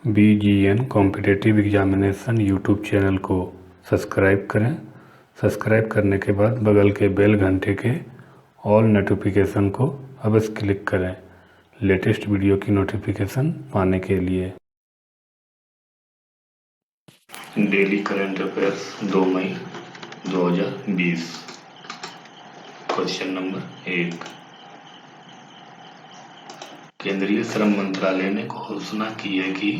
BGN competitive examination YouTube channel को subscribe करें। Subscribe करने के बाद बगल के बेल घंटे के ऑल नोटिफिकेशन को अवश्य क्लिक करें लेटेस्ट वीडियो की नोटिफिकेशन पाने के लिए। डेली करंट अफेयर्स 2 मई 2020। Question number 1। केंद्रीय श्रम मंत्रालय ने घोषणा की है कि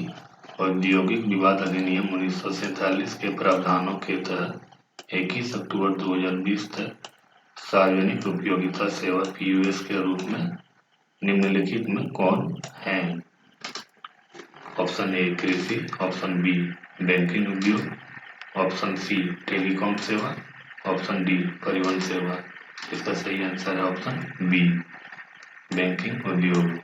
औद्योगिक विवाद अधिनियम 1947 के प्रावधानों के तहत 21 अक्टूबर 2020 तक सार्वजनिक उपयोगिता सेवा POS के रूप में निम्नलिखित में कौन है? ऑप्शन ए कृषि, ऑप्शन बी बैंकिंग उद्योग, ऑप्शन सी टेलीकॉम सेवा, ऑप्शन डी परिवहन सेवा। इसका सही आंसर है ऑप्शन बी बैंकिंग उद्योग।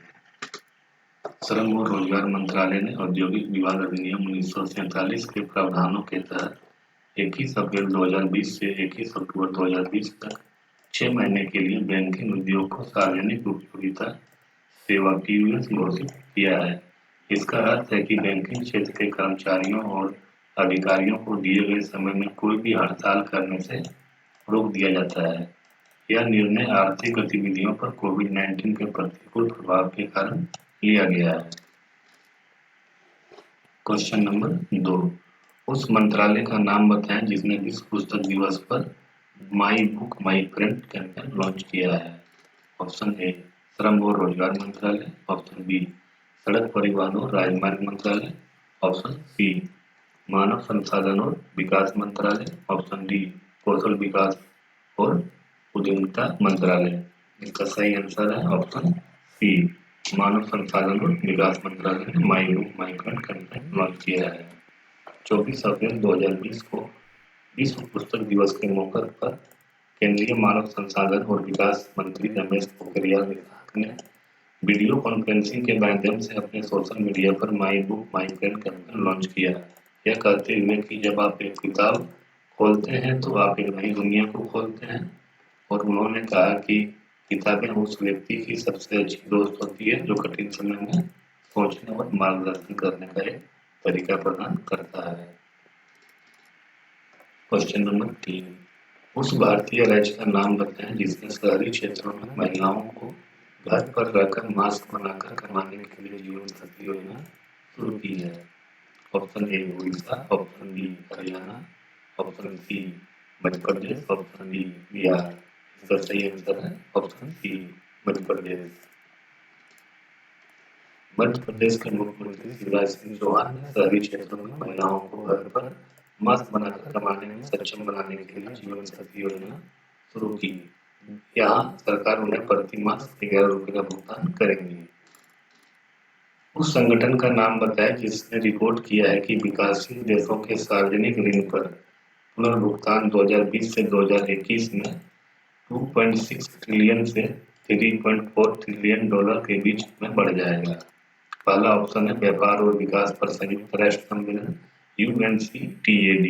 श्रम और रोजगार मंत्रालय ने औद्योगिक विवाद अधिनियम 1947 के प्रावधानों के तहत 21 अप्रैल 2020 से 21 अक्टूबर 2020 तक 6 महीने के लिए बैंकिंग उद्योग को सार्वजनिक उपयोगिता सेवा POS घोषित किया है। इसका अर्थ है कि बैंकिंग क्षेत्र के कर्मचारियों और अधिकारियों को दिए गए समय में कोई भी हड़ताल करने से रोक दिया जाता है। यह निर्णय आर्थिक गतिविधियों पर कोविड-19 के प्रतिकूल प्रभाव के कारण लिया गया है। Question number 2। उस मंत्रालय का नाम बताएं जिसने विश्व पुस्तक दिवस पर my book my friend campaign launch किया है। ऑप्शन ए श्रम और रोजगार मंत्रालय, ऑप्शन बी सड़क परिवहन और राजमार्ग मंत्रालय, ऑप्शन सी मानव संसाधन और विकास मंत्रालय, ऑप्शन डी कौशल विकास और उद्यमिता मंत्रालय। इसका सही आंसर है ऑप्शन सी मानव संसाधन और विकास मंत्रालय ने my book my friend campaign launch किया है। 24 अप्रैल 2020 को विश्व पुस्तक दिवस के मौके पर केंद्रीय मानव संसाधन और विकास मंत्री रमेश पोखरियाल निशंक ने वीडियो कॉन्फ्रेंसिंग के माध्यम से अपने सोशल मीडिया पर my book my friend campaign launch किया। यह कहते हुए कि जब आप एक किताब खोलते हैं तो आप एक नई दुनिया को खोलते हैं, और उन्होंने कहा कि किताबें उस व्यक्ति की सबसे अच्छी दोस्त होती है जो कठिन समय में सोचने और मार्गदर्शन करने का एक तरीका प्रदान करता है। Question number 3। उस भारतीय राज्य का नाम बताएं जिसने शहरी क्षेत्रों में महिलाओं को घर पर रहकर मास्क बनाकर कमाने के लिए जीवन शक्ति योजना शुरू की है। Option A Orissa, option B Haryana, option C Madhya Pradesh, option D Bihar. इसका सही आंसर है ऑप्शन सी मध्य प्रदेश। मध्य प्रदेश के मुख्यमंत्री शिवराज सिंह चौहान ने शहरी क्षेत्रों में महिलाओं को घर पर मास्क बनाकर कमाने में सक्षम बनाने के लिए जीवन शक्ति योजना शुरू की। यहाँ सरकार उन्हें प्रति मास्क 11 रुपए का भुगतान करेगी। उस संगठन का नाम बताएं जिसने रिपोर्ट किया है कि विकासशील देशों के सार्वजनिक ऋण पर पुनर्भुगतान 2020 से 2021 में 2.6 ट्रिलियन से 3.4 ट्रिलियन डॉलर के बीच में बढ़ जाएगा। पहला ऑप्शन है व्यापार और विकास पर संयुक्त राष्ट्र सम्मेलन UNCTAD,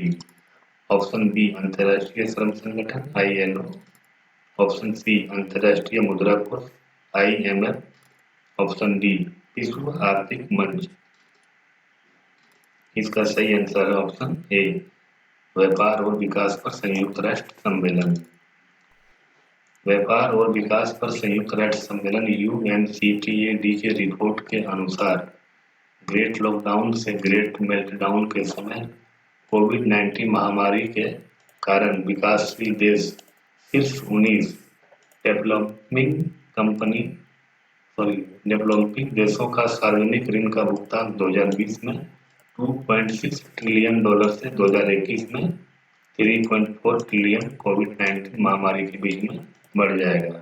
ऑप्शन बी अंतर्राष्ट्रीय श्रम संगठन ILO, ऑप्शन सी अंतर्राष्ट्रीय मुद्रा कोष IMF, ऑप्शन डी विश्व आर्थिक मंच। इसका सही आंसर है ऑप्शन ए व्यापार और विकास पर संयुक्त राष्ट्र सम्मेलन। व्यापार और विकास पर संयुक्त राष्ट्र सम्मेलन UNCTAD के रिपोर्ट के अनुसार ग्रेट लॉकडाउन से ग्रेट मेल्टडाउन के समय कोविड-19 महामारी के कारण विकासशील देश शीर्ष 19 डेवलपिंग देशों का सार्वजनिक ऋण का भुगतान 2020 में 2.6 ट्रिलियन डॉलर से 2021 में 3.4 ट्रिलियन कोविड-19 महामारी के बीच में बढ़ जाएगा।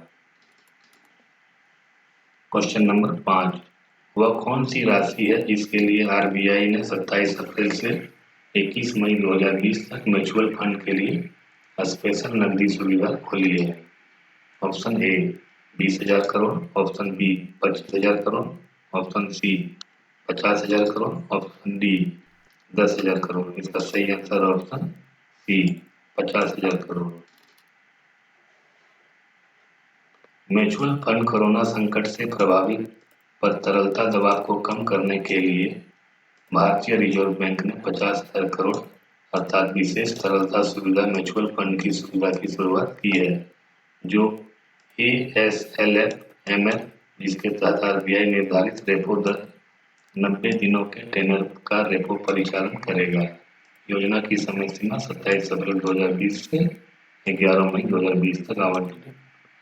Question number 5। वह कौन सी राशि है जिसके लिए RBI ने 27 अप्रैल से 21 मई 2020 तक म्यूचुअल फंड के लिए स्पेशल नकदी सुविधा खोली है? Option A 20,000 crore, option B 25,000 crore, option C 50,000 crore, option D 10,000 crore. इसका सही answer option C 50,000 crore. Mutual fund corona संकट से प्रभावित पर तरलता दबाव को कम करने के लिए भारतीय रिजर्व बैंक ने 50,000 करोड़ अर्थात विशेष तरलता सुविधा म्यूचुअल फंड की सुविधा की शुरुआत की है, जो ASLF-ML, जिसके तहत RBI निर्धारित रेपो दर 90 दिनों के टेनर का रेपो परिचालन करेगा। योजना की समय सीमा 27 अप्रैल 2020 से 11 मई 2020 तक आवंटित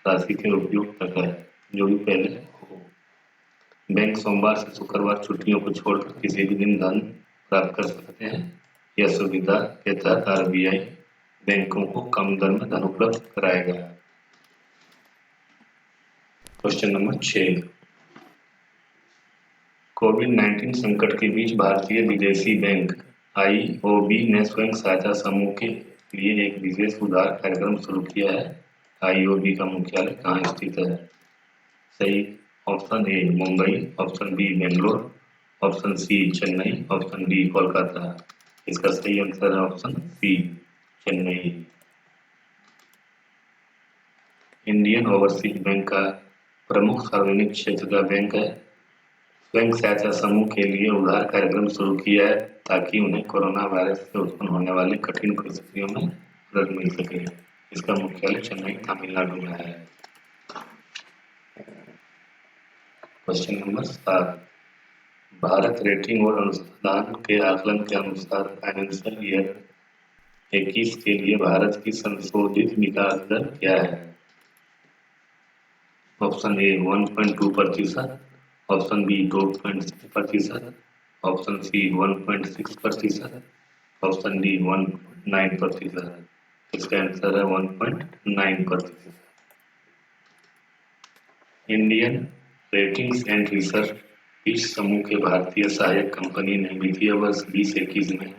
राशि के उपयोग तक है, जो भी पहले हो। बैंक सोमवार से शुक्रवार छुट्टियों को छोड़कर किसी भी दिन धन प्राप्त कर सकते हैं। यह सुविधा के तहत RBI बैंकों को कम दर में धन उपलब्ध कराएगा। क्वेश्चन नंबर 6, कोविड-19 संकट के बीच भारतीय विदेशी बैंक IOB ने स्वयं सहायता समूह के लिए एक विशेष उधार कार्यक्रम शुरू किया है। IOB का मुख्यालय कहाँ स्थित है? सही option A Mumbai, option B Bangalore, option C Chennai, option D Kolkata. इसका सही आंसर है option C Chennai. Indian Overseas Bank का प्रमुख सार्वजनिक क्षेत्र का बैंक है। स्वयं सहायता समूह के लिए उधार कार्यक्रम शुरू किया है ताकि उन्हें कोरोना वायरस से उत्पन्न होने वाली कठिन परिस्थितियों में मदद मिल सके। इसका मुख्यालय चेन्नई, तमिलनाडु में है। क्वेश्चन नंबर 7, भारत रेटिंग और अनुसंधान के आकलन के अनुसार फाइनेंशियल ईयर 21 के लिए भारत की संशोधित विकास दर क्या है? Option A 1.2%, option B 2.6%, option C 1.6%, option D 1.9%। इसका आंसर है 1.9%। इंडियन रेटिंग्स एंड रिसर्च इस समूह के भारतीय सहायक कंपनी ने वित्तीय वर्ष 2021 में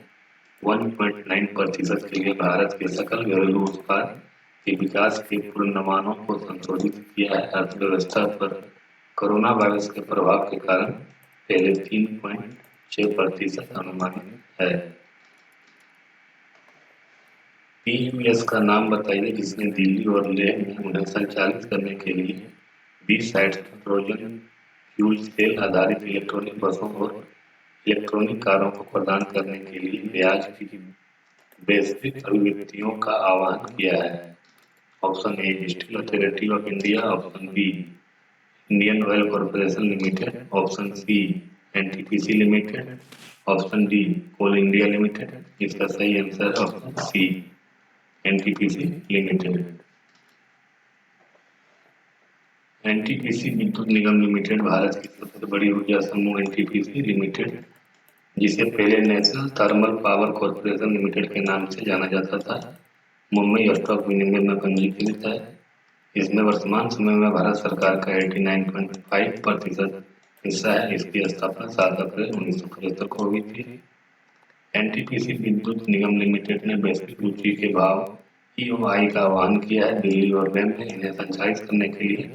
1.9% के लिए भारत के सकल घरेलू उत्पाद के विकास के पूर्वानुमानों को संशोधित किया है। अर्थव्यवस्था पर कोरोना वायरस के प्रभाव के कारण पहले 3.6% अनुमानित है। PUS का नाम बताइए जिसने दिल्ली और लेह में उन्हें संचालित करने के लिए 20 हाइड्रोजन फ्यूल सेल आधारित इलेक्ट्रॉनिक बसों और इलेक्ट्रॉनिक कारों को प्रदान करने के लिए ब्याज की वैश्विक अभिव्यक्तियों का आह्वान किया है। Option A Steel Authority of India, option B Indian Oil Corporation Limited, option C NTPC limited, option D Coal India Limited. इसका सही आंसर है option C NTPC limited. NTPC विद्युत निगम लिमिटेड भारत की सबसे बड़ी ऊर्जा समूह NTPC लिमिटेड, जिसे पहले national thermal power corporation limited के नाम से जाना जाता था, मुंबई स्टॉक विनिमय में पंजीकृत है। इसमें वर्तमान समय में भारत सरकार का 89.5% हिस्सा है। इसकी स्थापना 7 अप्रैल 1975 को हुई थी। NTPC विद्युत निगम लिमिटेड ने वैश्विक रुचि के भाव EOI का आह्वान किया है। दिल्ली और लेह में इन्हें संचालित करने के लिए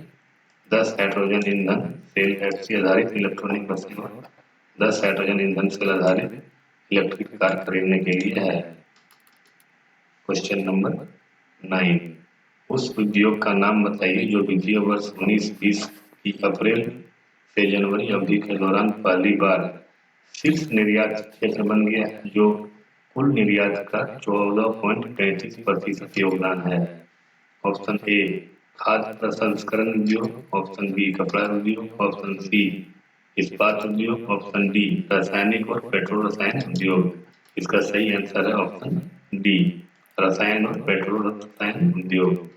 10 हाइड्रोजन ईंधन सेल FC आधारित इलेक्ट्रॉनिक बसें और 10 हाइड्रोजन ईंधन सेल आधारित इलेक्ट्रिक कार खरीदने के लिए है। क्वेश्चन नंबर 9, उस उद्योग का नाम बताइए जो वित्तीय वर्ष 19-20 की अप्रैल से जनवरी अवधि के दौरान पहली बार शीर्ष निर्यात क्षेत्र बन गया, जो कुल निर्यात का 14.33% योगदान है। ऑप्शन ए खाद्य प्रसंस्करण उद्योग, ऑप्शन बी कपड़ा उद्योग, ऑप्शन सी इस्पात उद्योग, ऑप्शन डी रासायनिक और पेट्रो रसायन उद्योग। इसका सही आंसर है ऑप्शन डी रसायन और पेट्रो रसायन उद्योग।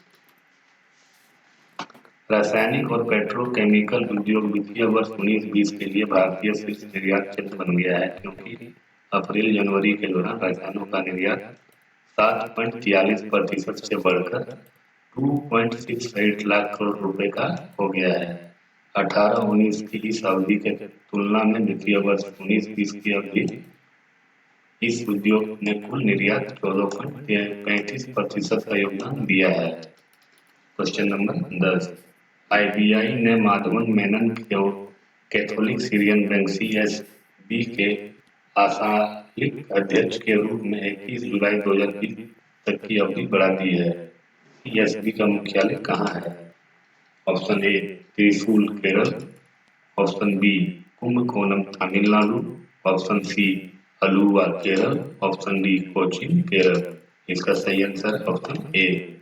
रासायनिक और पेट्रोकेमिकल उद्योग वित्तीय वर्ष 19-20 के लिए भारतीय शीर्ष निर्यात क्षेत्र बन गया है, क्योंकि अप्रैल जनवरी के दौरान रसायनों का निर्यात 7.43% से बढ़कर 2.68 लाख करोड़ रुपए का हो गया है। 18-19 की इस अवधि के तुलना में वित्तीय वर्ष 19-20 की अवधि इस उद्योग ने कुल निर्यात 14.35% का योगदान दिया है। क्वेश्चन नंबर 10, IBI ने Madhavan Menon Catholic Syrian bank CSB के आशालिक अध्यक्ष के रूप में 21 जुलाई 2020 तक की अवधि बढ़ा दी है। CSB का मुख्यालय कहाँ है? Option A Thrissur Kerala, option B Kumbakonam Tamil Nadu, option C Aluva Kerala, option D Cochin Kerala. इसका सही answer option A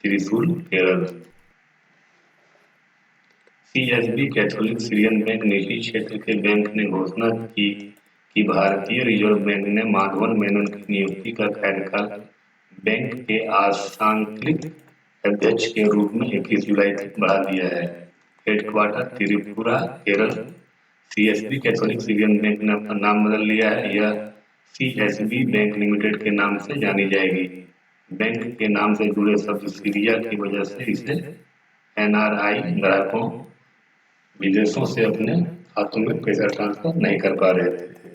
Thrissur Kerala. CSB Catholic Syrian Bank निजी क्षेत्र के बैंक ने घोषणा की कि भारतीय रिजर्व बैंक ने माधवन मेनन की नियुक्ति का कार्यकाल बैंक के आंशिक अध्यक्ष के रूप में 21 जुलाई तक बढ़ा दिया है। Headquarter Tripura Kerala. CSB Catholic Syrian bank ने अपना नाम बदल लिया है। यह सीएसबी बैंक लिमिटेड के नाम से जानी जाएगी। बैंक के नाम से जुड़े शब्द सीरिया की वजह से इसे एनआरआई ग्राहकों विदेशों से अपने खातों में पैसा ट्रांसफर नहीं कर पा रहे थे।